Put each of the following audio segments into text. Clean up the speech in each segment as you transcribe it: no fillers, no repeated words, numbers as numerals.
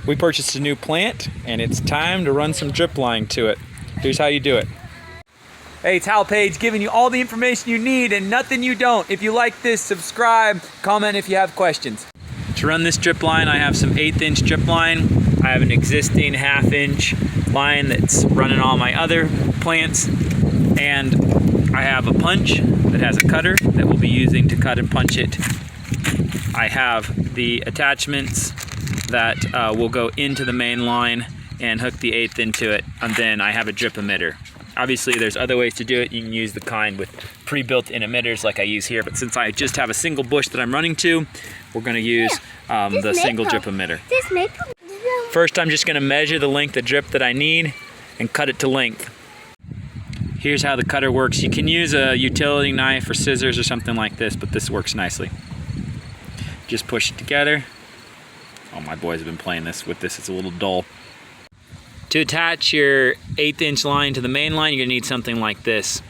We purchased a new plant and it's time to run some drip line to it. Here's how you do it. Hey, it's Hal Page giving you all the information you need and nothing you don't. If you like this, subscribe, comment if you have questions. To run this drip line, I have some 1/8 inch drip line. I have an existing 1/2 inch line that's running all my other plants. And I have a punch that has a cutter that we'll be using to cut and punch it. I have the attachments that will go into the main line and hook the 1/8 into it. And then I have a drip emitter. Obviously there's other ways to do it. You can use the kind with pre-built in emitters like I use here, but since I just have a single bush that I'm running to, we're gonna use the single drip emitter. First, I'm just gonna measure the length of drip that I need and cut it to length. Here's how the cutter works. You can use a utility knife or scissors or something like this, but this works nicely. Just push it together. Oh, my boys have been playing this with this. It's a little dull. To attach your 1/8 inch line to the main line, you're gonna need something like this.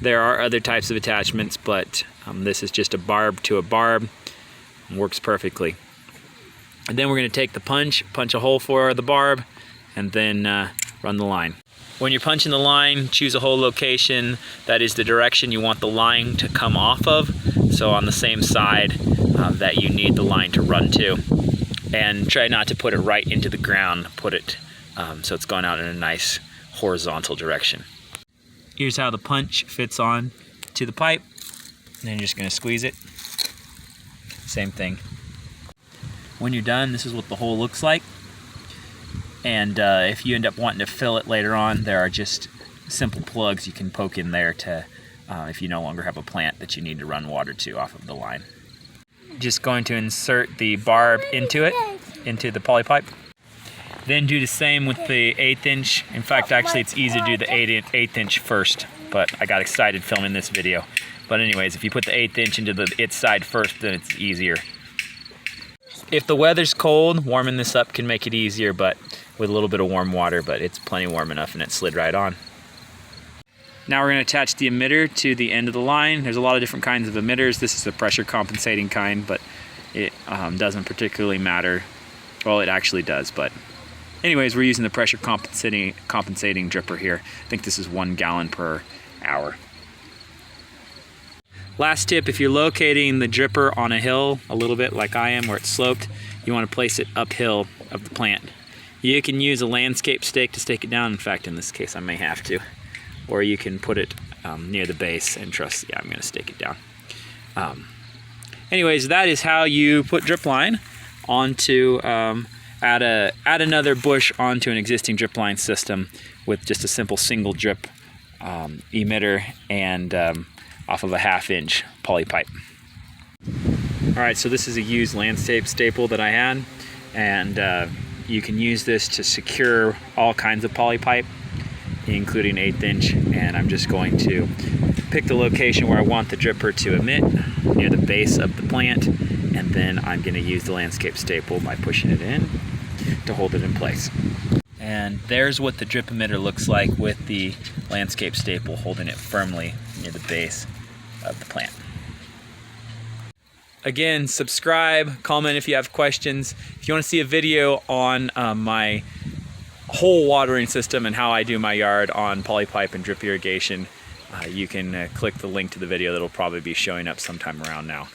There are other types of attachments, but this is just a barb to a barb. It works perfectly. And then we're gonna take the punch a hole for the barb, and then run the line. When you're punching the line, choose a hole location that is the direction you want the line to come off of. So on the same side that you need the line to run to. And try not to put it right into the ground. Put it so it's going out in a nice horizontal direction. Here's how the punch fits on to the pipe. And then you're just gonna squeeze it. Same thing. When you're done, this is what the hole looks like. And if you end up wanting to fill it later on, there are just simple plugs you can poke in there to, if you no longer have a plant that you need to run water to off of the line. Just going to insert the barb into it, into the poly pipe. Then do the same with the 1/8 inch. In fact, actually it's easy to do the 1/8 inch first, but I got excited filming this video. But anyways, if you put the 1/8 inch into its side first, then it's easier. If the weather's cold, warming this up can make it easier, but with a little bit of warm water, but it's plenty warm enough and it slid right on. Now we're going to attach the emitter to the end of the line. There's a lot of different kinds of emitters. This is a pressure compensating kind, but it doesn't particularly matter. Well, it actually does, but anyways, we're using the pressure compensating dripper here. I think this is 1 gallon per hour. Last tip, if you're locating the dripper on a hill a little bit like I am where it's sloped, you want to place it uphill of the plant. You can use a landscape stake to stake it down. In fact, in this case I may have to. Or you can put it near the base and trust, yeah, I'm going to stake it down. Anyways, that is how you put drip line onto, add another bush onto an existing drip line system with just a simple single drip emitter and off of a 1/2 inch poly pipe. Alright, so this is a used landscape staple that I had, and you can use this to secure all kinds of poly pipe, including 1/8 inch, and I'm just going to pick the location where I want the dripper to emit, near the base of the plant, and then I'm going to use the landscape staple by pushing it in to hold it in place. And there's what the drip emitter looks like with the landscape staple holding it firmly near the base of the plant. Again, subscribe, comment if you have questions. If you want to see a video on my whole watering system and how I do my yard on poly pipe and drip irrigation, you can click the link to the video that'll probably be showing up sometime around now.